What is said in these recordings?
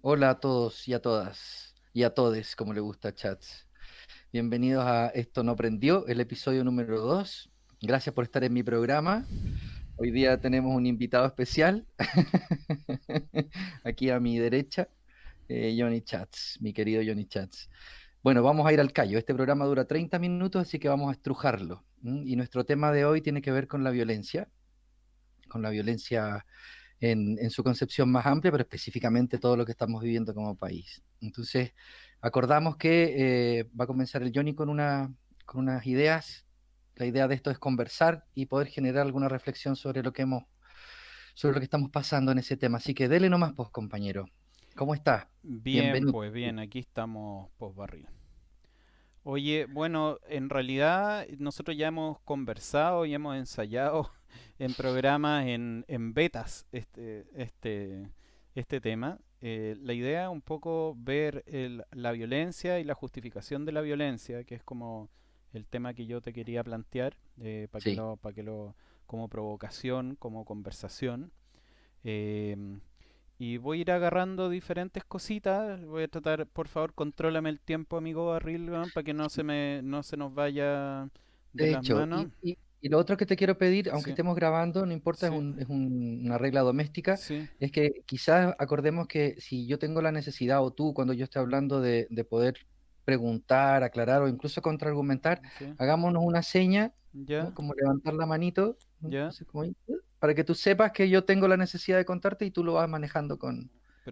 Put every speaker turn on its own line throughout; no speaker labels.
Hola a todos y a todas y a todes, como le gusta a Chats. Bienvenidos a Esto no prendió, el episodio número 2. Gracias por estar en mi programa. Hoy día tenemos un invitado especial. Aquí a mi derecha, Johnny Chats, mi querido Johnny Chats. Bueno, vamos a ir al callo. Este programa dura 30 minutos, así que vamos a estrujarlo. Y nuestro tema de hoy tiene que ver con la violencia en su concepción más amplia, pero específicamente todo lo que estamos viviendo como país. Entonces, acordamos que va a comenzar el Johnny con unas ideas. La idea de esto es conversar y poder generar alguna reflexión sobre lo que estamos pasando en ese tema. Así que dele nomás, pues, compañero. ¿Cómo está?
Bien,
Bienvenido.
pues bien, aquí estamos post barril. Oye, bueno, en realidad nosotros ya hemos conversado y hemos ensayado en programas en betas este tema. La idea es un poco ver la violencia y la justificación de la violencia, que es como el tema que yo te quería plantear,
Sí.
como provocación, como conversación. Eh, y voy a ir agarrando diferentes cositas. Voy a tratar, por favor, contrólame el tiempo, amigo Barril, weón, para que no se nos vaya de
De
las
hecho,
manos.
y lo otro que te quiero pedir, aunque
Sí,
estemos grabando, no importa,
sí,
una regla doméstica,
sí,
es que quizás acordemos que si yo tengo la necesidad o tú, cuando yo esté hablando de poder preguntar, aclarar o incluso contraargumentar,
sí.
hagámonos una seña, ¿no?
Ya,
Como levantar la manito, ¿no?
ya.
Así como ahí, para que tú sepas que yo tengo la necesidad de contarte y tú lo vas manejando con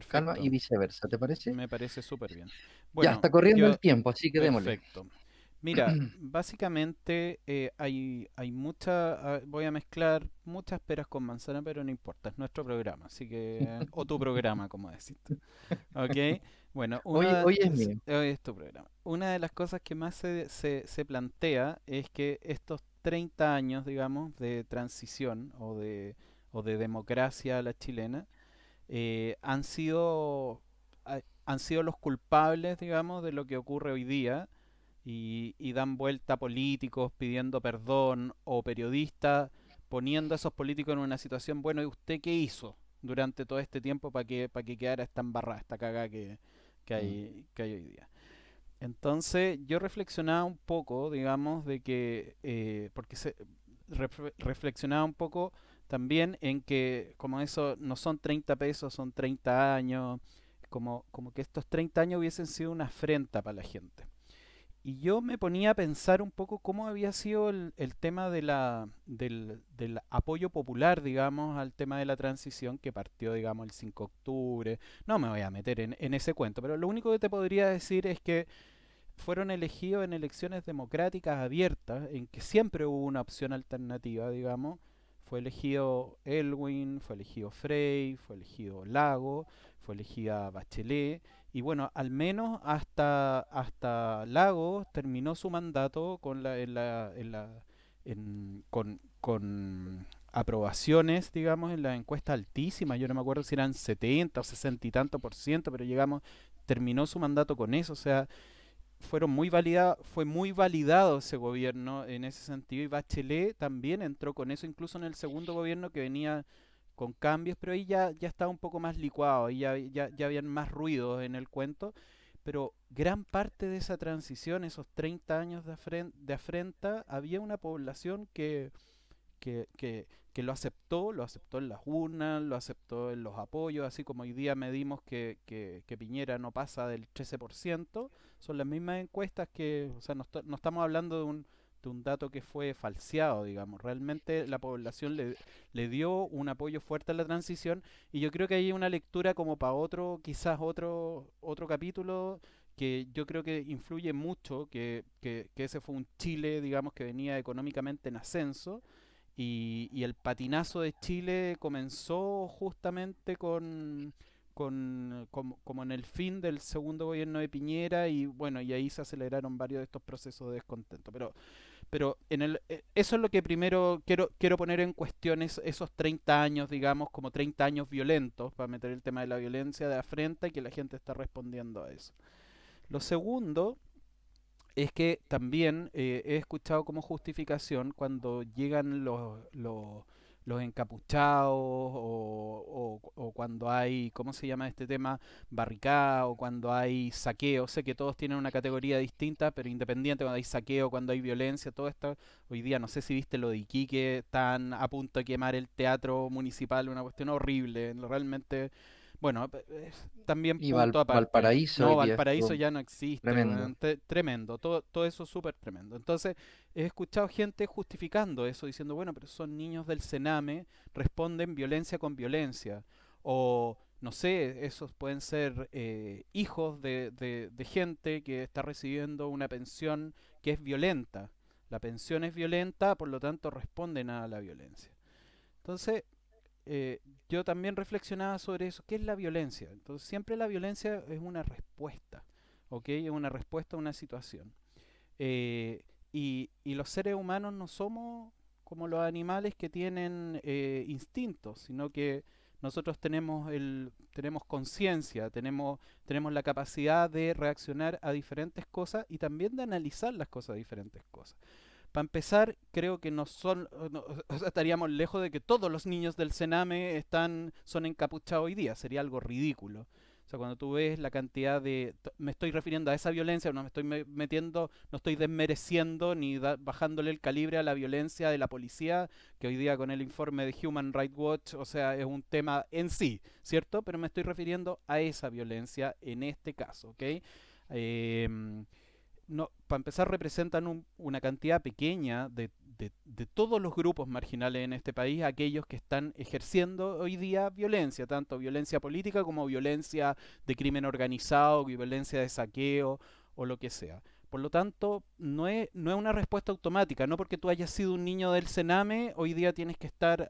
calma y
Perfecto.
viceversa, ¿te parece?
Me parece súper bien.
Ya,
Bueno,
está corriendo
yo,
el tiempo, así que démosle.
perfecto. Mira, básicamente hay mucha, voy a mezclar muchas peras con manzana, pero no importa, es nuestro programa, así que, o tu programa, como decís tú. Ok, bueno,
Hoy es mío.
hoy es tu programa. Una de las cosas que más se plantea es que estos 30 años, digamos, de transición o de democracia a la chilena, han sido los culpables, digamos, de lo que ocurre hoy día y dan vuelta a políticos pidiendo perdón o periodistas poniendo a esos políticos en una situación, bueno, ¿y usted qué hizo durante todo este tiempo para que quedara esta embarrada, esta cagada
Mm.
que hay hoy día? Entonces yo reflexionaba un poco, digamos, de que, reflexionaba un poco también en que como eso no son 30 pesos, son 30 años, como que estos 30 años hubiesen sido una afrenta para la gente. Y yo me ponía a pensar un poco cómo había sido el tema del apoyo popular, digamos, al tema de la transición que partió, digamos, el 5 de octubre. No me voy a meter en ese cuento, pero lo único que te podría decir es que fueron elegidos en elecciones democráticas abiertas, en que siempre hubo una opción alternativa, digamos. Fue elegido Elwin, fue elegido Frey, fue elegido Lago, fue elegida Bachelet. Y bueno, al menos hasta Lago terminó su mandato con aprobaciones, digamos, en la encuesta altísima. Yo no me acuerdo si eran 70 o 60 y tanto por ciento, pero llegamos, terminó su mandato con eso. O sea, fue muy validado ese gobierno en ese sentido y Bachelet también entró con eso, incluso en el segundo gobierno que venía con cambios, pero ahí ya estaba un poco más licuado, y ya habían más ruidos en el cuento, pero gran parte de esa transición, esos 30 años de afrenta, había una población que lo aceptó en las urnas, lo aceptó en los apoyos, así como hoy día medimos que Piñera no pasa del 13%, son las mismas encuestas que, o sea, no estamos hablando de un dato que fue falseado, digamos, realmente la población le dio un apoyo fuerte a la transición y yo creo que hay una lectura como para otro, quizás otro capítulo que yo creo que influye mucho, que ese fue un Chile, digamos, que venía económicamente en ascenso y el patinazo de Chile comenzó justamente como en el fin del segundo gobierno de Piñera y bueno, y ahí se aceleraron varios de estos procesos de descontento. Pero eso es lo que primero quiero poner en cuestión, esos 30 años, digamos, como 30 años violentos, para meter el tema de la violencia de afrenta y que la gente está respondiendo a eso. Lo segundo es que también he escuchado como justificación cuando llegan los encapuchados o cuando hay, ¿cómo se llama este tema? Barricada o cuando hay saqueo. Sé que todos tienen una categoría distinta, pero independiente cuando hay saqueo, cuando hay violencia, todo esto. Hoy día no sé si viste lo de Iquique, están a punto de quemar el teatro municipal, una cuestión horrible, realmente. Bueno, es también
Y
punto aparte.
Valparaíso
No,
hoy día
Valparaíso
estuvo
ya no existe,
tremendo.
weón, tremendo, todo eso súper tremendo. Entonces, he escuchado gente justificando eso, diciendo, bueno, pero son niños del Sename, responden violencia con violencia. O, no sé, esos pueden ser hijos de gente que está recibiendo una pensión que es violenta. La pensión es violenta, por lo tanto responden a la violencia. Entonces, eh, yo también reflexionaba sobre eso. ¿Qué es la violencia? Entonces, siempre la violencia es una respuesta, ¿ok? Es una respuesta a una situación. Y los seres humanos no somos como los animales que tienen instintos, sino que nosotros tenemos conciencia, tenemos la capacidad de reaccionar a diferentes cosas y también de analizar las cosas a diferentes cosas. Para empezar, creo que no son, no, o sea, estaríamos lejos de que todos los niños del Sename son encapuchados hoy día, sería algo ridículo. O sea, cuando tú ves la cantidad me estoy refiriendo a esa violencia, no me estoy metiendo, no estoy desmereciendo ni bajándole el calibre a la violencia de la policía, que hoy día con el informe de Human Rights Watch, o sea, es un tema en sí, ¿cierto? Pero me estoy refiriendo a esa violencia en este caso, ¿ok? Eh, no, para empezar, representan una cantidad pequeña de todos los grupos marginales en este país, aquellos que están ejerciendo hoy día violencia, tanto violencia política como violencia de crimen organizado, violencia de saqueo o lo que sea. Por lo tanto, no es una respuesta automática, no porque tú hayas sido un niño del Sename, hoy día tienes que estar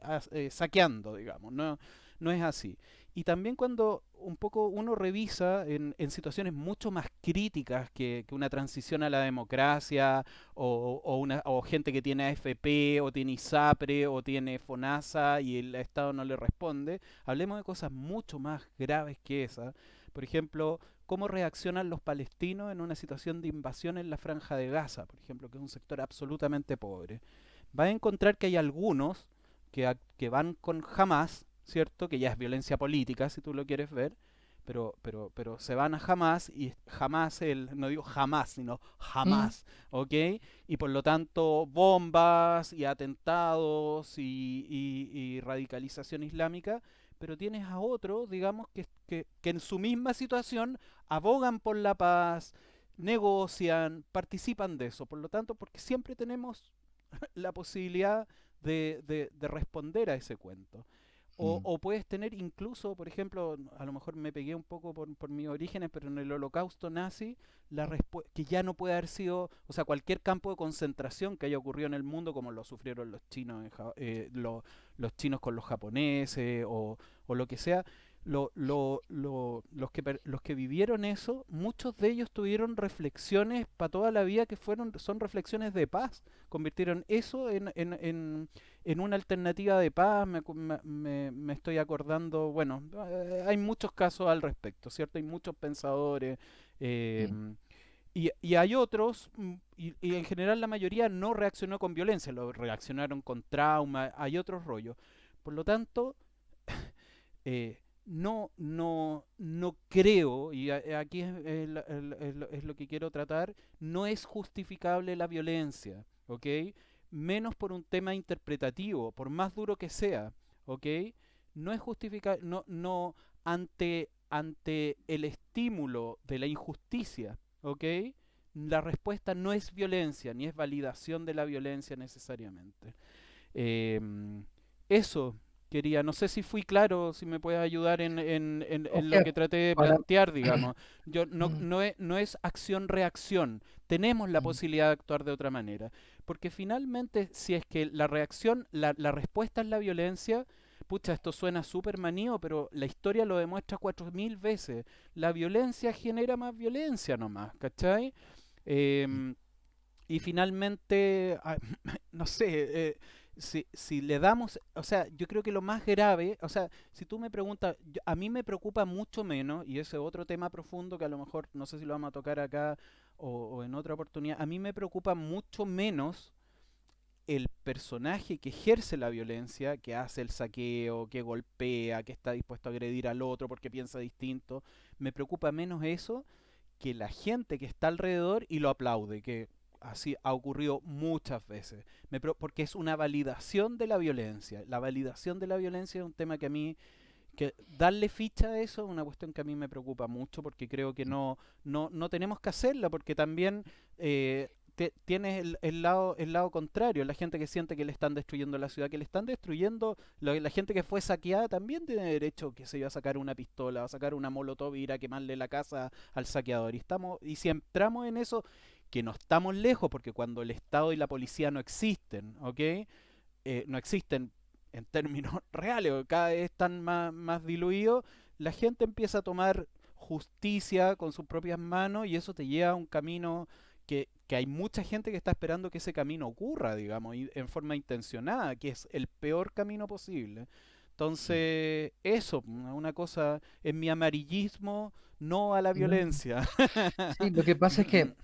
saqueando, digamos, no es así. Y también cuando un poco uno revisa en situaciones mucho más críticas que una transición a la democracia o gente que tiene AFP o tiene ISAPRE o tiene FONASA y el Estado no le responde, hablemos de cosas mucho más graves que esa. Por ejemplo, cómo reaccionan los palestinos en una situación de invasión en la franja de Gaza, por ejemplo, que es un sector absolutamente pobre. Va a encontrar que hay algunos que van con Hamas, ¿cierto? Que ya es violencia política, si tú lo quieres ver, pero se van a Hamas y jamás, no digo jamás, sino
Mm,
jamás, ¿ok? Y por lo tanto bombas y atentados y radicalización islámica, pero tienes a otros, digamos, que en su misma situación abogan por la paz, negocian, participan de eso. Por lo tanto, porque siempre tenemos la posibilidad de responder a ese cuento.
mm.
O puedes tener incluso, por ejemplo, a lo mejor me pegué un poco por mis orígenes, pero en el holocausto nazi, que ya no puede haber sido, o sea, cualquier campo de concentración que haya ocurrido en el mundo, como lo sufrieron los chinos, los chinos con los japoneses o lo que sea, los que vivieron eso, muchos de ellos tuvieron reflexiones para toda la vida que son reflexiones de paz, convirtieron eso en una alternativa de paz. Me estoy acordando, bueno, hay muchos casos al respecto, ¿cierto? Hay muchos pensadores. eh,
Mm.
y hay otros, y en general la mayoría no reaccionó con violencia, lo reaccionaron con trauma, hay otros rollos. Por lo tanto, no creo, y aquí es lo que quiero tratar, no es justificable la violencia, ¿ok? Menos por un tema interpretativo, por más duro que sea, ¿ok? No es justificable, ante el estímulo de la injusticia, ¿ok? La respuesta no es violencia, ni es validación de la violencia necesariamente. Em, Eso quería, no sé si fui claro, si me puedes ayudar
O
en lo
sea,
que traté de
para...
plantear, digamos. Yo
Mm,
no es acción-reacción. Tenemos la
mm,
posibilidad de actuar de otra manera. Porque finalmente, si es que la reacción, la respuesta es la violencia, pucha, esto suena súper manío, pero la historia lo demuestra 4000 veces. La violencia genera más violencia nomás, ¿cachai?
mm.
Em, y finalmente, no sé, si le damos, o sea, yo creo que lo más grave, o sea, si tú me preguntas, a mí me preocupa mucho menos, y ese otro tema profundo que a lo mejor no sé si lo vamos a tocar acá o en otra oportunidad, a mí me preocupa mucho menos el personaje que ejerce la violencia, que hace el saqueo, que golpea, que está dispuesto a agredir al otro porque piensa distinto, me preocupa menos eso que la gente que está alrededor y lo aplaude, que así ha ocurrido muchas veces, porque es una validación de la violencia. La validación de la violencia es un tema que a mí, que darle ficha a eso es una cuestión que a mí me preocupa mucho porque creo que no tenemos que hacerla porque también tienes el lado contrario, la gente que siente que le están destruyendo la ciudad, que le están destruyendo, la gente que fue saqueada también tiene derecho, que se iba a sacar una pistola, a sacar una molotov y ir a quemarle la casa al saqueador. Y si entramos en eso, que no estamos lejos, porque cuando el Estado y la policía no existen, ¿ok? No existen en términos reales, o cada vez están más diluidos, la gente empieza a tomar justicia con sus propias manos y eso te lleva a un camino que hay mucha gente que está esperando que ese camino ocurra, digamos, y en forma intencionada, que es el peor camino posible. Entonces, eso, una cosa, en mi amarillismo, no a la
No.
violencia.
Sí, lo que pasa es que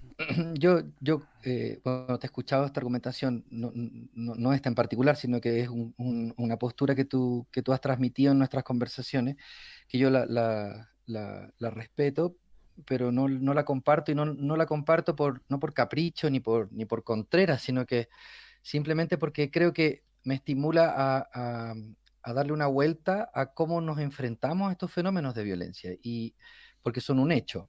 cuando te he escuchado esta argumentación, no esta en particular, sino que es una postura que tú has transmitido en nuestras conversaciones, que yo la respeto, pero no la comparto y no la comparto no por capricho ni por contreras, sino que simplemente porque creo que me estimula a darle una vuelta a cómo nos enfrentamos a estos fenómenos de violencia, y porque son un hecho.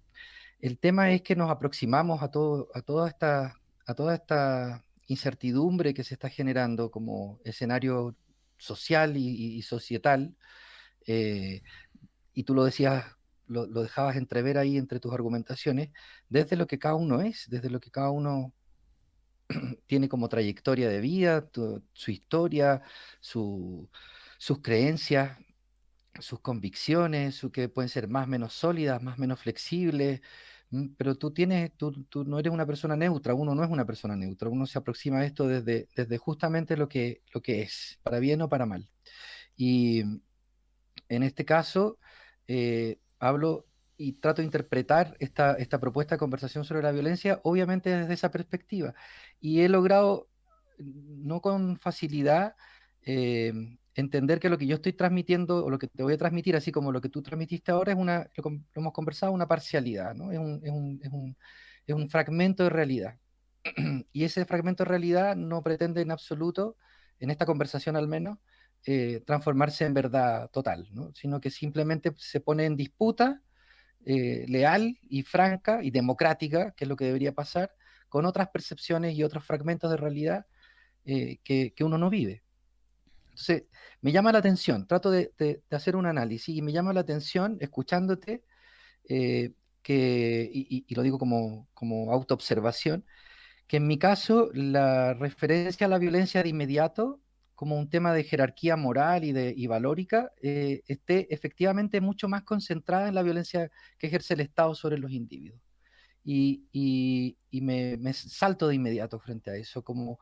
El tema es que nos aproximamos a toda esta incertidumbre que se está generando como escenario social y societal, eh, y tú lo decías, lo dejabas entrever ahí entre tus argumentaciones, desde lo que cada uno es, desde lo que cada uno tiene como trayectoria de vida, su historia, su- sus creencias, sus convicciones, que pueden ser más o menos sólidas, más o menos flexibles, pero tú no eres una persona neutra, uno no es una persona neutra, uno se aproxima a esto desde justamente lo que es, para bien o para mal. Y en este caso, hablo y trato de interpretar esta propuesta de conversación sobre la violencia, obviamente desde esa perspectiva. Y he logrado, no con facilidad, eh, entender que lo que yo estoy transmitiendo o lo que te voy a transmitir, así como lo que tú transmitiste ahora, lo hemos conversado, una parcialidad, ¿no? Es un fragmento de realidad. Y ese fragmento de realidad no pretende en absoluto, en esta conversación al menos, transformarse en verdad total, ¿no? Sino que simplemente se pone en disputa leal y franca y democrática, que es lo que debería pasar, con otras percepciones y otros fragmentos de realidad que uno no vive. Entonces, me llama la atención, trato de hacer un análisis y me llama la atención escuchándote, eh, y lo digo como autoobservación, que en mi caso la referencia a la violencia de inmediato como un tema de jerarquía moral y valórica esté efectivamente mucho más concentrada en la violencia que ejerce el Estado sobre los individuos. Y me salto de inmediato frente a eso como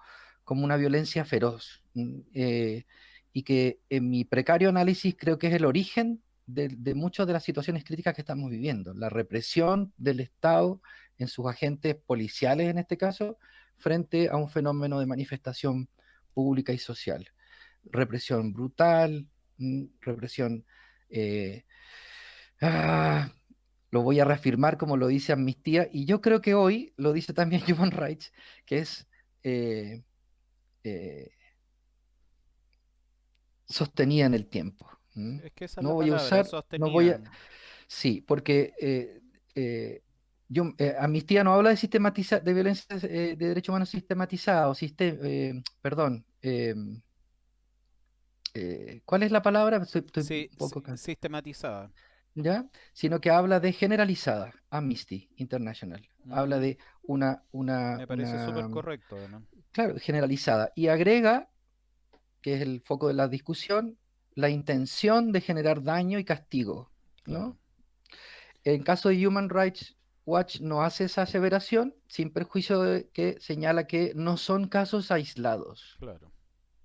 una violencia feroz, y que en mi precario análisis creo que es el origen de muchas de las situaciones críticas que estamos viviendo. La represión del Estado en sus agentes policiales, en este caso, frente a un fenómeno de manifestación pública y social. Represión brutal, represión... eh, ah, lo voy a reafirmar como lo dice Amnistía, y yo creo que hoy lo dice también Human Rights, que es eh, eh, sostenida en el tiempo. ¿Mm?
Es que esa es
No
la
voy a
palabra,
usar, no voy a,
sostenían.
sí, porque Amnistía no habla de de violencia de derechos humanos sistematizada, perdón, ¿cuál es la palabra? Estoy
Sí,
un poco acá,
sistematizada.
¿ya? Sino que habla de generalizada, Amnesty International. Habla
Ujú.
de
Me parece súper correcto, además.
claro, generalizada. Y agrega, que es el foco de la discusión, la intención de generar daño y castigo,
Claro,
¿no? En caso de Human Rights Watch no hace esa aseveración, sin perjuicio de que señala que no son casos aislados.
claro.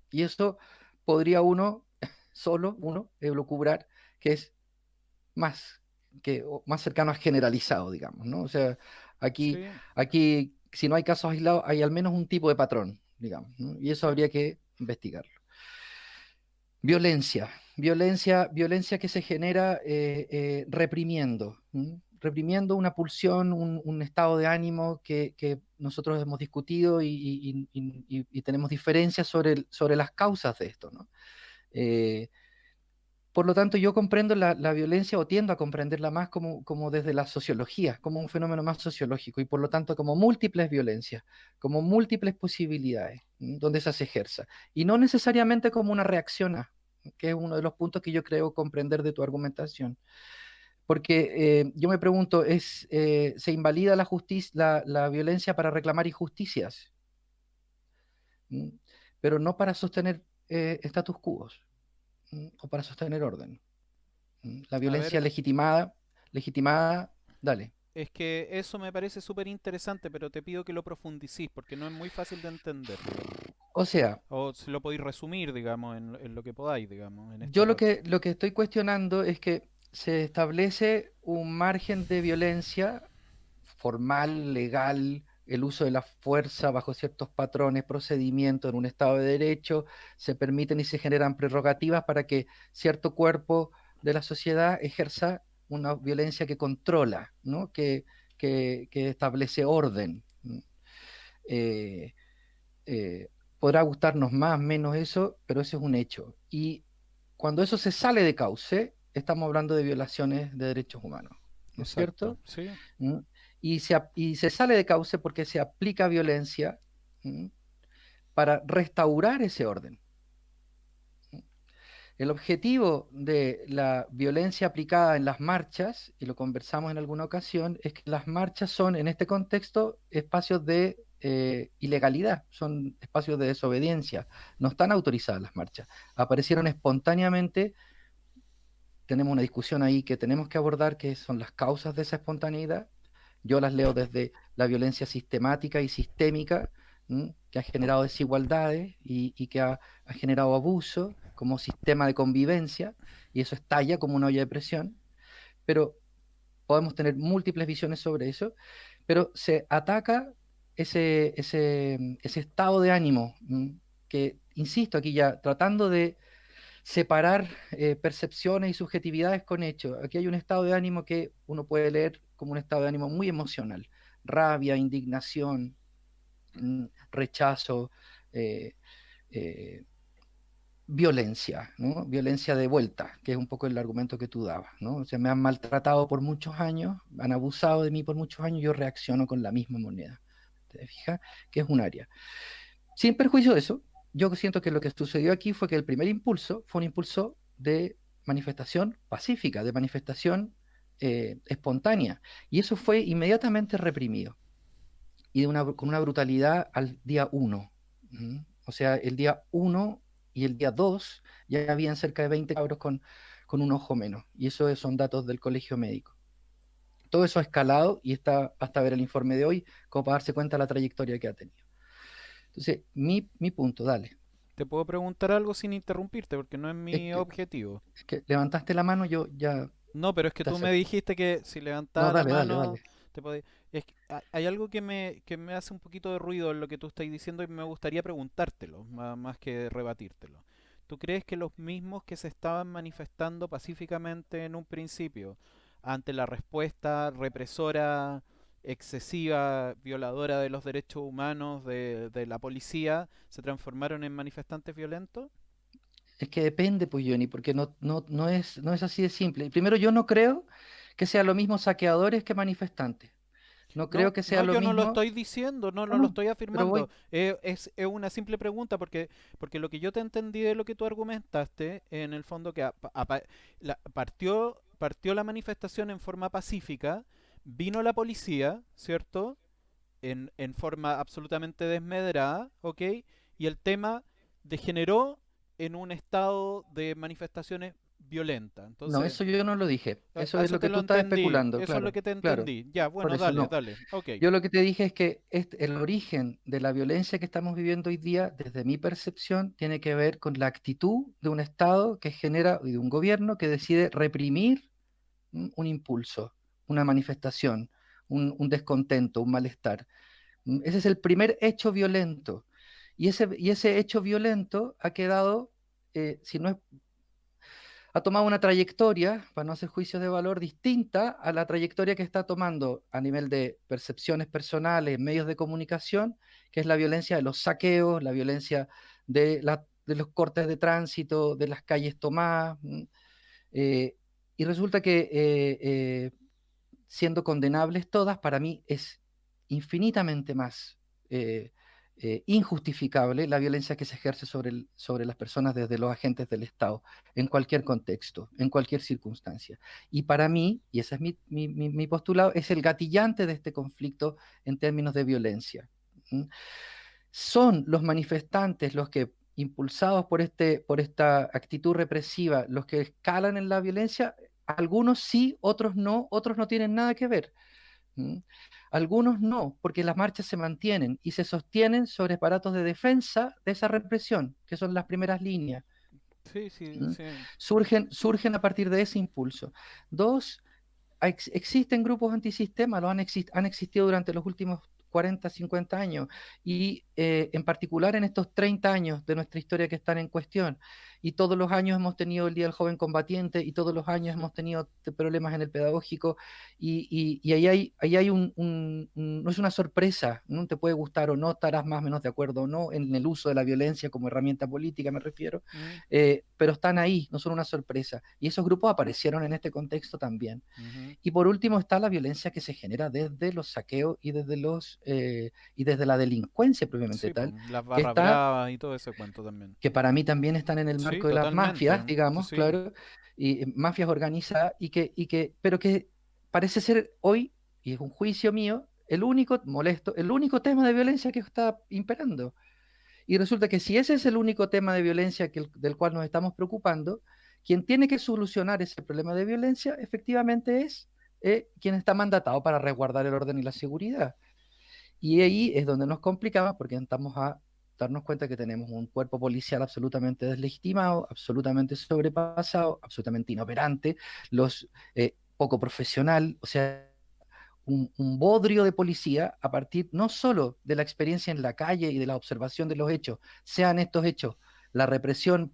Y eso podría uno, solo uno, elucubrar que es más, más cercano a generalizado, digamos, ¿no? O sea, aquí,
Sí,
aquí, si no hay casos aislados, hay al menos un tipo de patrón. digamos, ¿no? Y eso habría que investigarlo. Violencia que se genera reprimiendo, ¿m? Reprimiendo una pulsión, un estado de ánimo que nosotros hemos discutido y tenemos diferencias sobre las causas de esto, ¿no? Eh, por lo tanto, yo comprendo la violencia o tiendo a comprenderla más como desde la sociología, como un fenómeno más sociológico y por lo tanto como múltiples violencias, como múltiples posibilidades donde esa se ejerza y no necesariamente como una reacción a, que es uno de los puntos que yo creo comprender de tu argumentación. Porque yo me pregunto, ¿se invalida la violencia para reclamar injusticias? ¿Mm? Pero no para sostener status quo o para sostener orden. La
A
violencia
ver,
legitimada, dale.
es que eso me parece súper interesante, pero te pido que lo profundicís porque no es muy fácil de entender, digamos.
O sea,
O si lo podéis resumir, digamos, en lo que podáis, digamos, en este
yo lo
rato.
que, lo que estoy cuestionando es que se establece un margen de violencia formal, legal, el uso de la fuerza bajo ciertos patrones, procedimientos en un Estado de Derecho, se permiten y se generan prerrogativas para que cierto cuerpo de la sociedad ejerza una violencia que controla, ¿no? Que establece orden. ¿No? Eh, Podrá gustarnos más, menos eso, pero eso es un hecho. Y cuando eso se sale de cauce, estamos hablando de violaciones de derechos humanos, ¿no es
Exacto,
cierto?
¿sí?
¿Mm? Y se sale de cauce porque se aplica violencia, ¿mm? Para restaurar ese orden. El objetivo de la violencia aplicada en las marchas, y lo conversamos en alguna ocasión, es que las marchas son, en este contexto, espacios de ilegalidad, son espacios de desobediencia, no están autorizadas las marchas, aparecieron espontáneamente. Tenemos una discusión ahí que tenemos que abordar, que son las causas de esa espontaneidad. Yo las leo desde la violencia sistemática y sistémica, que ha generado desigualdades y que ha generado abuso como sistema de convivencia, y eso estalla como una olla de presión, pero podemos tener múltiples visiones sobre eso, pero se ataca ese estado de ánimo, que, insisto, aquí ya tratando de separar percepciones y subjetividades con hechos. Aquí hay un estado de ánimo que uno puede leer como un estado de ánimo muy emocional, rabia, indignación, rechazo, eh, eh, violencia, ¿no? Violencia de vuelta, que es un poco el argumento que tú dabas, ¿no? O sea, me han maltratado por muchos años, han abusado de mí por muchos años, yo reacciono con la misma moneda. ¿Te fijas? Que es un área. Sin perjuicio de eso, yo siento que lo que sucedió aquí fue que el primer impulso fue un impulso de manifestación pacífica, de manifestación espontánea, y eso fue inmediatamente reprimido y con una brutalidad al día uno. O sea, el día uno y el día 2 ya habían cerca de 20 cabros con un ojo menos, y eso son datos del colegio médico. Todo eso ha escalado y hasta ver el informe de hoy, como para darse cuenta de la trayectoria que ha tenido. Entonces, mi punto, dale.
Te puedo preguntar algo sin interrumpirte porque no es
Es
mi
que,
objetivo.
es que levantaste la mano, yo ya
No, pero es que
te
tú me
acepto.
dijiste que si
No,
levantaba la
dale, dale,
mano,
dale.
te podía... Es que hay algo que me hace un poquito de ruido en lo que tú estás diciendo y me gustaría preguntártelo, más que rebatírtelo. ¿Tú crees que los mismos que se estaban manifestando pacíficamente en un principio ante la respuesta represora, excesiva, violadora de los derechos humanos de la policía, se transformaron en manifestantes violentos?
Es que depende, pues, Johnny, porque no es así de simple. Primero, yo no creo que sea lo mismo saqueadores que manifestantes. No creo
No,
que sea
no,
lo
yo no lo
mismo.
estoy diciendo, no,
No,
no lo
no,
estoy
pero
afirmando.
voy.
Es una simple pregunta porque lo que yo te entendí de lo que tú argumentaste, en el fondo que partió la manifestación en forma pacífica, vino la policía, ¿cierto? En forma absolutamente desmedrada, ¿ok? Y el tema degeneró en un estado de manifestaciones violentas.
No,
Entonces,
eso yo no lo dije. Eso
a
es
eso
lo
te
que
lo
tú estás
entendí,
especulando,
eso es lo
claro,
que te
claro.
entendí. Ya,
Por
bueno,
eso
dale,
no.
dale, ok.
Yo lo que te dije es que el origen de la violencia que estamos viviendo hoy día, desde mi percepción, tiene que ver con la actitud de un Estado que genera, y de un gobierno que decide reprimir un impulso, una manifestación, un descontento, un malestar. Ese es el primer hecho violento. Y ese hecho violento ha quedado, si no es, ha tomado una trayectoria, para no hacer juicios de valor, distinta a la trayectoria que está tomando a nivel de percepciones personales, medios de comunicación, que es la violencia de los saqueos, la violencia de los cortes de tránsito, de las calles tomadas. Eh, y resulta que siendo condenables todas, para mí es infinitamente más eh, injustificable la violencia que se ejerce sobre las personas desde los agentes del Estado, en cualquier contexto, en cualquier circunstancia. Y para mí, y ese es mi postulado, es el gatillante de este conflicto en términos de violencia. ¿Mm? Son los manifestantes los que, impulsados por esta actitud represiva, los que escalan en la violencia. Algunos sí, otros no tienen nada que ver. ¿Mm? Algunos no, porque las marchas se mantienen y se sostienen sobre aparatos de defensa de esa represión, que son las primeras líneas.
Sí, sí,
¿Mm?
sí.
Surgen a partir de ese impulso. Dos, existen grupos antisistema, han existido durante los últimos 40, 50 años, y en particular en estos 30 años de nuestra historia que están en cuestión. Y todos los años hemos tenido el Día del Joven Combatiente, y todos los años
Sí.
hemos tenido problemas en el pedagógico, y ahí hay no es una sorpresa, no te puede gustar o no, estarás más o menos de acuerdo o no en el uso de la violencia como herramienta política, me refiero,
Mm,
pero están ahí, no son una sorpresa. Y esos grupos aparecieron en este contexto también.
ujú.
Y por último está la violencia que se genera desde los saqueos y desde la delincuencia propiamente
Sí, pues,
tal,
las
que
barras
está,
bravas y todo ese cuento también.
que para mí también están en el
Sí,
marco de las mafias,
totalmente.
digamos,
Sí.
claro, y mafias organizadas, pero que parece ser hoy, y es un juicio mío, el único tema de violencia que está imperando. Y resulta que si ese es el único tema de violencia del cual nos estamos preocupando, quien tiene que solucionar ese problema de violencia efectivamente es quien está mandatado para resguardar el orden y la seguridad. Y ahí es donde nos complicamos porque estamos a darnos cuenta que tenemos un cuerpo policial absolutamente deslegitimado, absolutamente sobrepasado, absolutamente inoperante, poco profesional, o sea, un bodrio de policía a partir no solo de la experiencia en la calle y de la observación de los hechos, sean estos hechos la represión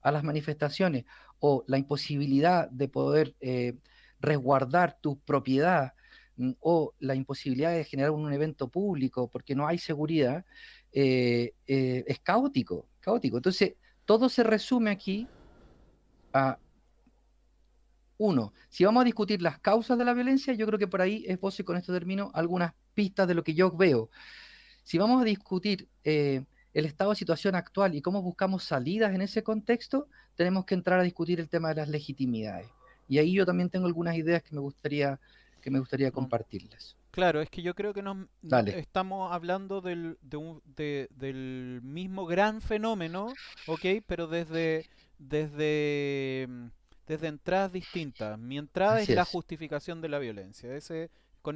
a las manifestaciones o la imposibilidad de poder resguardar tu propiedad, o la imposibilidad de generar un evento público porque no hay seguridad, es caótico, caótico. Entonces, todo se resume aquí a uno, si vamos a discutir las causas de la violencia, yo creo que por ahí esbozo, y con esto termino, algunas pistas de lo que yo veo. Si vamos a discutir el estado de situación actual y cómo buscamos salidas en ese contexto, tenemos que entrar a discutir el tema de las legitimidades. Y ahí yo también tengo algunas ideas que me gustaría
No,
compartirles.
claro, es que yo creo que
Dale.
estamos hablando del mismo gran fenómeno, ¿ok? Pero desde, mm, desde entradas distintas. Mi entrada es
Así
la
es.
justificación de la violencia.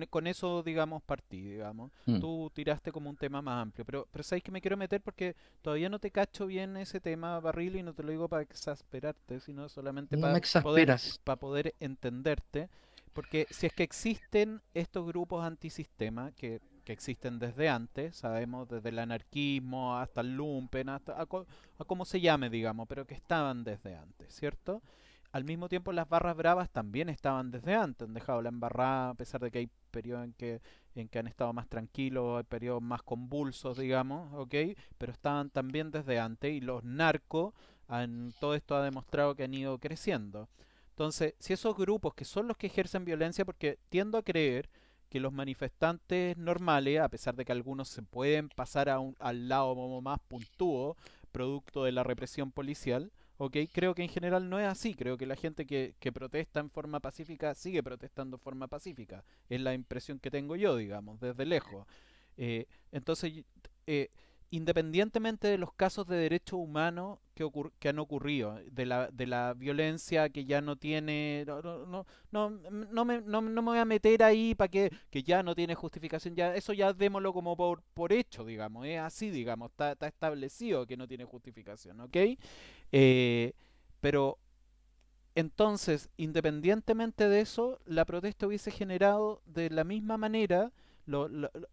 Con eso, digamos, partí, digamos.
Mm.
Tú tiraste como un tema más amplio, pero sabéis que me quiero meter porque todavía no te cacho bien ese tema, Barril, y no te lo digo para exasperarte, sino solamente
No me exasperas.
para poder entenderte. Porque si es que existen estos grupos antisistema que existen desde antes, sabemos desde el anarquismo hasta el lumpen, a como se llame, digamos, pero que estaban desde antes, ¿cierto? Al mismo tiempo las barras bravas también estaban desde antes, han dejado la embarrada, a pesar de que hay periodos en que han estado más tranquilos, hay periodos más convulsos, digamos, ¿ok? Pero estaban también desde antes y los narcos, todo esto ha demostrado que han ido creciendo. Entonces, si esos grupos que son los que ejercen violencia, porque tiendo a creer que los manifestantes normales, a pesar de que algunos se pueden pasar al lado como más puntúo, producto de la represión policial, ¿ok? Creo que en general no es así. Creo que la gente que protesta en forma pacífica sigue protestando en forma pacífica. Es la impresión que tengo yo, digamos, desde lejos. Entonces, eh, independientemente de los casos de derechos humanos que han ocurrido, de la violencia que ya no tiene, no me voy a meter ahí para que ya no tiene justificación, ya eso ya démoslo como por hecho, digamos, es así, digamos, está establecido que no tiene justificación, ¿ok? Eh, pero entonces, independientemente de eso, la protesta hubiese generado de la misma manera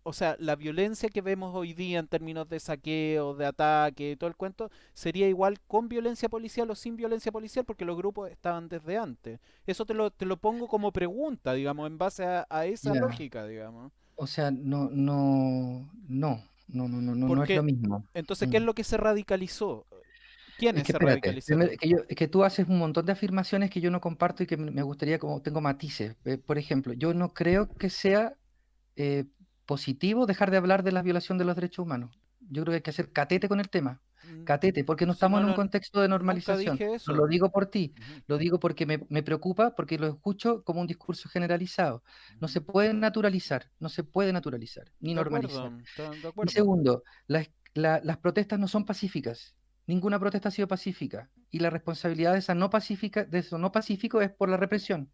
O sea, la violencia que vemos hoy día en términos de saqueo, de ataque, todo el cuento, sería igual con violencia policial o sin violencia policial, porque los grupos estaban desde antes. Eso te lo pongo como pregunta, digamos, en base a esa
Ya,
lógica, digamos.
o sea, no es lo
Porque,
mismo.
entonces, ¿qué es
Mm.
lo que se radicalizó?
Es
¿Quiénes
que
se
espérate, primero,
radicalizaron?
es que tú haces un montón de afirmaciones que yo no comparto y que me gustaría, como tengo matices. Por ejemplo, yo no creo que sea eh, positivo dejar de hablar de la violación de los derechos humanos. Yo creo que hay que hacer catete con el tema.
Mm,
Catete, porque no
Si
estamos
no,
en un
no,
contexto de
nunca
normalización.
dije
No lo
eso.
digo por ti,
Ujú,
lo digo porque me preocupa, porque lo escucho como un discurso generalizado. No
ujú.
se puede naturalizar, no se puede naturalizar, ni
De acuerdo,
normalizar.
de
Y
acuerdo.
segundo, las protestas no son pacíficas. Ninguna protesta ha sido pacífica. Y la responsabilidad de esa no pacífica, de eso no pacífico es por la represión.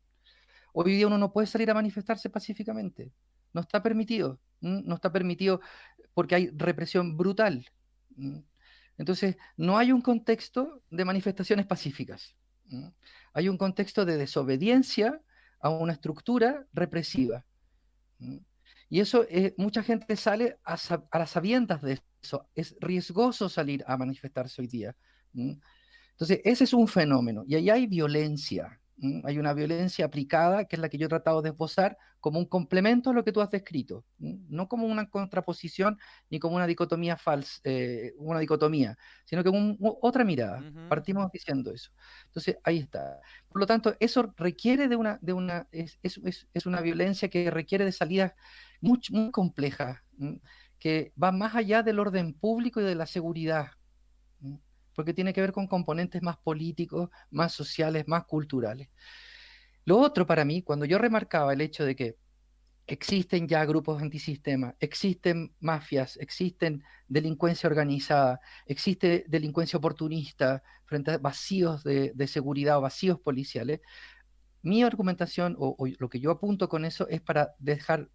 Hoy día uno no puede salir a manifestarse pacíficamente. No está permitido. No está permitido porque hay represión brutal. ¿M? Entonces, no hay un contexto de manifestaciones pacíficas. ¿M? Hay un contexto de desobediencia a una estructura represiva. ¿M? Y eso, mucha gente sale a las sabiendas de eso. Es riesgoso salir a manifestarse hoy día. ¿M? Entonces, ese es un fenómeno y ahí hay violencia. Hay una violencia aplicada, que es la que yo he tratado de esbozar como un complemento a lo que tú has descrito, no como una contraposición ni como una dicotomía falsa, una dicotomía, sino que otra mirada.
Ujú,
Partimos diciendo eso. Entonces, ahí está. Por lo tanto, eso requiere es una violencia que requiere de salidas muy complejas, que va más allá del orden público y de la seguridad. ¿M? Porque tiene que ver con componentes más políticos, más sociales, más culturales. Lo otro para mí, cuando yo remarcaba el hecho de que existen ya grupos antisistema, existen mafias, existen delincuencia organizada, existe delincuencia oportunista frente a vacíos de seguridad o vacíos policiales, mi argumentación o lo que yo apunto con eso es para dejar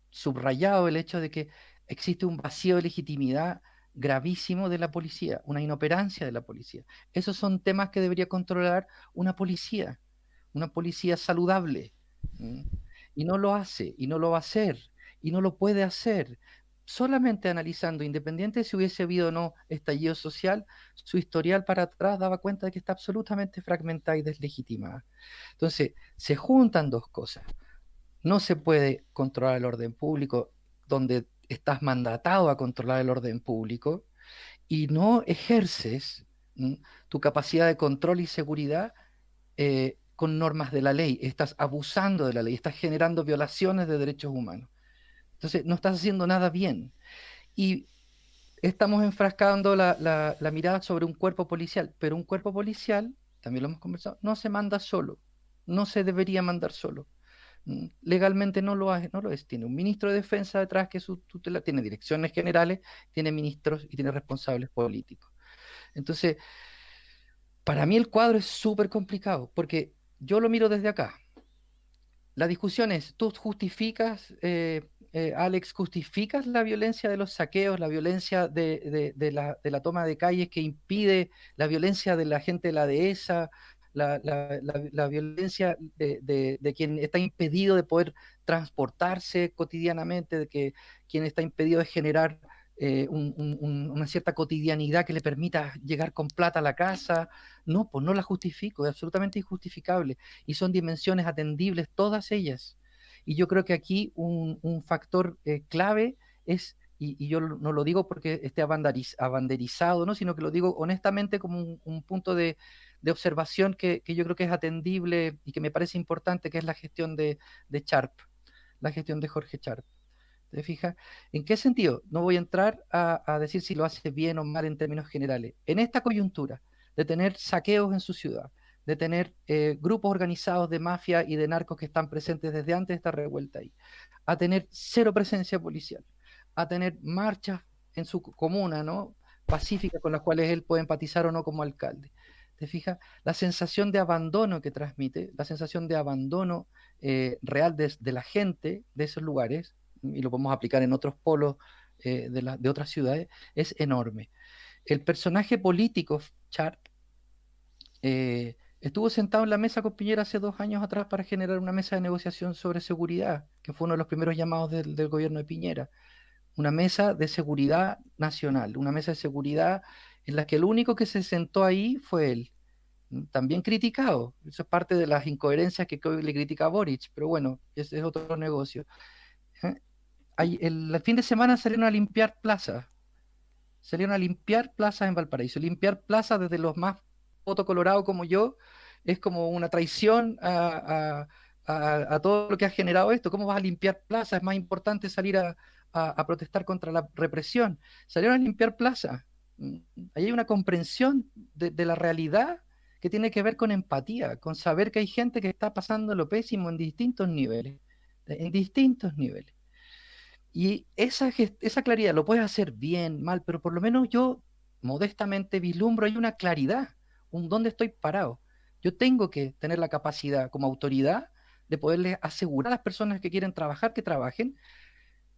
subrayado el hecho de que existe un vacío de legitimidad gravísimo de la policía, una inoperancia de la policía. Esos son temas que debería controlar una policía saludable. ¿M? Y no lo hace, y no lo va a hacer, y no lo puede hacer. Solamente analizando, independiente de si hubiese habido o no estallido social, su historial para atrás daba cuenta de que está absolutamente fragmentada y deslegitimada. Entonces, se juntan dos cosas. No se puede controlar el orden público donde estás mandatado a controlar el orden público y no ejerces, ¿m? Tu capacidad de control y seguridad con normas de la ley. Estás abusando de la ley, estás generando violaciones de derechos humanos. Entonces, no estás haciendo nada bien. Y estamos enfrascando la mirada sobre un cuerpo policial, pero un cuerpo policial, también lo hemos conversado, no se manda solo, no se debería mandar solo. Legalmente no lo es. Tiene un ministro de defensa detrás que su tutela, tiene direcciones generales, tiene ministros y tiene responsables políticos. Entonces, para mí el cuadro es súper complicado porque yo lo miro desde acá. La discusión es, ¿tú justificas, Alex, justificas la violencia de los saqueos, la violencia de la toma de calles que impide, la violencia de la gente de la dehesa, la violencia de quien está impedido de poder transportarse cotidianamente, de que quien está impedido de generar una cierta cotidianidad que le permita llegar con plata a la casa? No, pues no la justifico, es absolutamente injustificable y son dimensiones atendibles todas ellas. Y yo creo que aquí un factor clave es, y yo no lo digo porque esté abanderizado, ¿no? Sino que lo digo honestamente como un punto de observación que yo creo que es atendible y que me parece importante, que es la gestión de Sharp, la gestión de Jorge Sharp. ¿Te fijas? ¿En qué sentido? No voy a entrar a decir si lo hace bien o mal en términos generales. En esta coyuntura de tener saqueos en su ciudad, de tener grupos organizados de mafia y de narcos que están presentes desde antes de esta revuelta ahí, a tener cero presencia policial, a tener marchas en su comuna, ¿no? Pacíficas con las cuales él puede empatizar o no como alcalde. ¿Te fijas? La sensación de abandono que transmite, la sensación de abandono real de la gente de esos lugares, y lo podemos aplicar en otros polos de otras ciudades, es enorme. El personaje político, Sharp, Estuvo sentado en la mesa con Piñera hace 2 años atrás para generar una mesa de negociación sobre seguridad, que fue uno de los primeros llamados del gobierno de Piñera. Una mesa de seguridad nacional, una mesa de seguridad en la que el único que se sentó ahí fue él. También criticado, eso es parte de las incoherencias que hoy le critica a Boric, pero bueno, ese es otro negocio. ¿Eh? El fin de semana salieron a limpiar plazas en Valparaíso. Limpiar plazas desde los más colorados como yo es como una traición a todo lo que ha generado esto. ¿Cómo vas a limpiar plazas? Es más importante salir a protestar contra la represión. Salieron a limpiar plazas. Ahí hay una comprensión de la realidad que tiene que ver con empatía, con saber que hay gente que está pasando lo pésimo en distintos niveles, en distintos niveles. Y esa claridad lo puedes hacer bien, mal, pero por lo menos yo modestamente vislumbro hay una claridad, un dónde estoy parado. Yo tengo que tener la capacidad como autoridad de poderles asegurar a las personas que quieren trabajar que trabajen.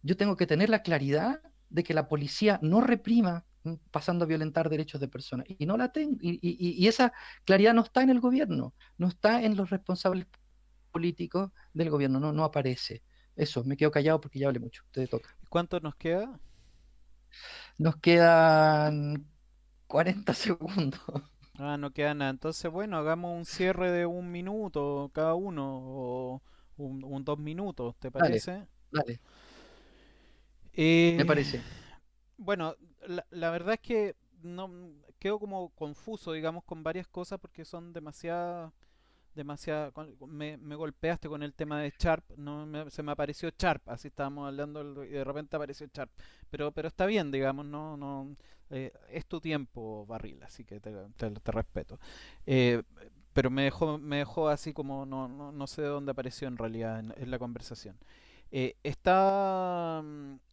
Yo tengo que tener la claridad de que la policía no reprima pasando a violentar derechos de personas. Y no la tengo. Y esa claridad no está en el gobierno, no está en los responsables políticos del gobierno, no aparece. Eso, me quedo callado porque ya hablé mucho. Te toca.
¿Cuánto nos queda?
Nos quedan 40 segundos.
Ah, no queda nada. Entonces, bueno, hagamos un cierre de 1 minuto cada uno o un 2 minutos, ¿te
Dale,
parece?
dale, me
Eh,
parece.
bueno, la verdad es que no quedo como confuso, digamos, con varias cosas porque son demasiada, me golpeaste con el tema de Sharp, no se me apareció Sharp, así estábamos hablando y de repente apareció Sharp, pero está bien, digamos, no, es tu tiempo, Barril, así que te respeto. Eh, pero me dejó así como no sé de dónde apareció en realidad en la conversación.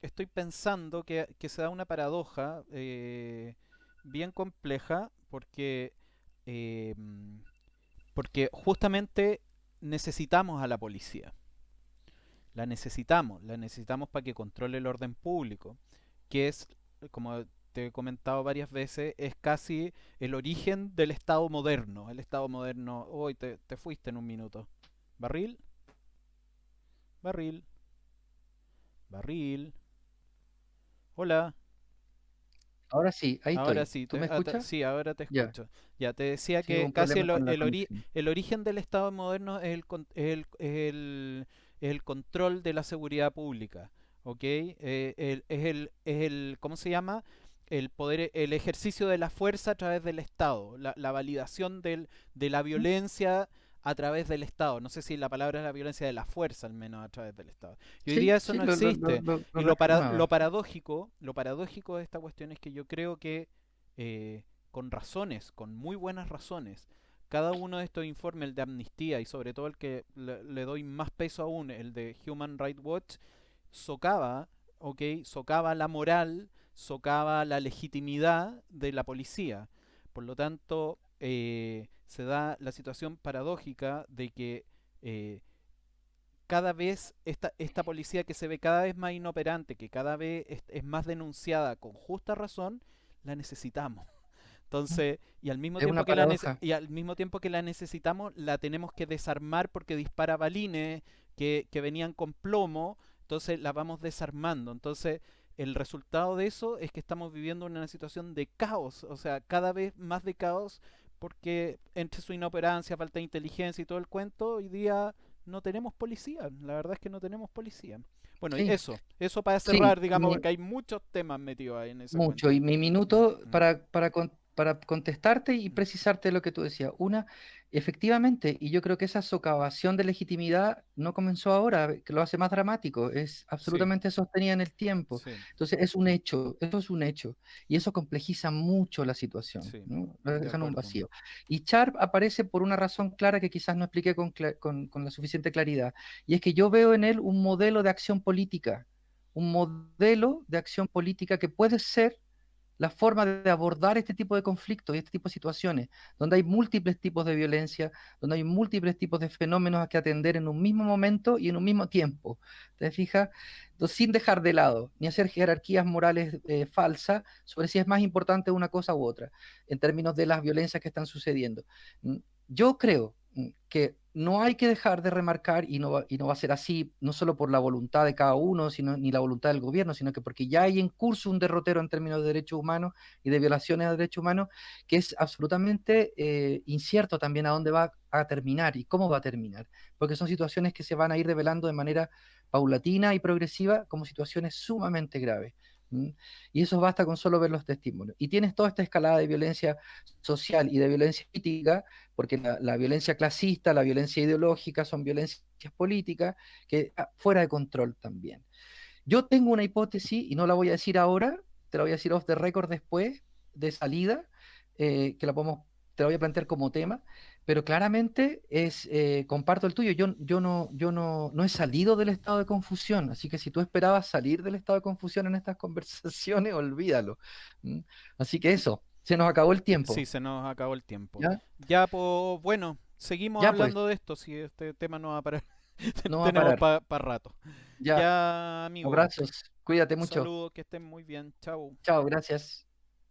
Estoy pensando que se da una paradoja bien compleja eh, porque justamente necesitamos a la policía. La necesitamos para que controle el orden público, que es, como te he comentado varias veces, es casi el origen del Estado moderno. El Estado moderno, hoy te fuiste en 1 minuto. Barril, barril, barril. Hola.
Ahora sí, ahí
Ahora
estoy.
sí,
¿Tú me escuchas?
sí, ahora te
Ya,
escucho. Ya te decía
sí, hubo
que
un
casi
problema con la conexión.
el origen del Estado moderno es el control de la seguridad pública, ¿ok? ¿cómo se llama? El poder, el ejercicio de la fuerza a través del Estado, la validación de la violencia a través del Estado. No sé si la palabra es la violencia de la fuerza, al menos a través del Estado. Y hoy
Sí,
día eso
sí,
no existe.
lo
Y
reafirmaba.
lo paradójico de esta cuestión es que yo creo que con razones, con muy buenas razones, cada uno de estos informes, el de Amnistía y sobre todo el que le doy más peso aún, el de Human Rights Watch, socava, ¿ok? Socava la moral, socava la legitimidad de la policía. Por lo tanto, se da la situación paradójica de que cada vez esta policía que se ve cada vez más inoperante, que cada vez es más denunciada con justa razón, la necesitamos. Entonces,
Es una paradoja.
y al mismo tiempo que la necesitamos, la tenemos que desarmar porque dispara balines que venían con plomo, entonces la vamos desarmando. Entonces, el resultado de eso es que estamos viviendo una situación de caos, o sea, cada vez más de caos, porque entre su inoperancia, falta de inteligencia y todo el cuento, hoy día no tenemos policía. La verdad es que no tenemos policía. Bueno, y
Sí,
eso para
sí,
cerrar, digamos, porque hay muchos temas metidos ahí en ese
mucho.
cuento.
Y mi
Mm,
minuto
mm,
para contestarte y
mm.
precisarte lo que tú decías. Una, efectivamente, y yo creo que esa socavación de legitimidad no comenzó ahora, que lo hace más dramático, es
Sí,
absolutamente sostenida en el tiempo.
sí,
Entonces, es un hecho, eso es un hecho. Y eso complejiza mucho la situación,
sí,
¿no? Lo
de
dejan un
acuerdo.
vacío. Y Sharp aparece por una razón clara que quizás no expliqué con la suficiente claridad. Y es que yo veo en él un modelo de acción política, un modelo de acción política que puede ser la forma de abordar este tipo de conflictos y este tipo de situaciones, donde hay múltiples tipos de violencia, donde hay múltiples tipos de fenómenos a que atender en un mismo momento y en un mismo tiempo. ¿Te fijas? Entonces, sin dejar de lado ni hacer jerarquías morales falsas sobre si es más importante una cosa u otra, en términos de las violencias que están sucediendo. yo creo que no hay que dejar de remarcar, y no va a ser así, no solo por la voluntad de cada uno, sino, ni la voluntad del gobierno, sino que porque ya hay en curso un derrotero en términos de derechos humanos y de violaciones a derechos humanos, que es absolutamente incierto también a dónde va a terminar y cómo va a terminar, porque son situaciones que se van a ir revelando de manera paulatina y progresiva como situaciones sumamente graves. ¿Mm? Y eso basta con solo ver los testimonios. Y tienes toda esta escalada de violencia social y de violencia política, porque la violencia clasista, la violencia ideológica son violencias políticas que fuera de control también. Yo tengo una hipótesis y no la voy a decir ahora, te la voy a decir off the record después, de salida, que te la voy a plantear como tema, pero claramente comparto el tuyo. No he salido del estado de confusión, así que si tú esperabas salir del estado de confusión en estas conversaciones, olvídalo. ¿Mm? Así que eso, se nos acabó el
Sí,
tiempo.
se nos acabó el tiempo.
¿Ya?
Ya, pues bueno, seguimos
Ya pues,
hablando de esto, si este tema no va a parar.
no va a
Tenemos
parar.
para rato.
Ya,
Ya, amigo,
abrazos, cuídate mucho.
saludos, que estén muy bien. Chao.
Chao, gracias.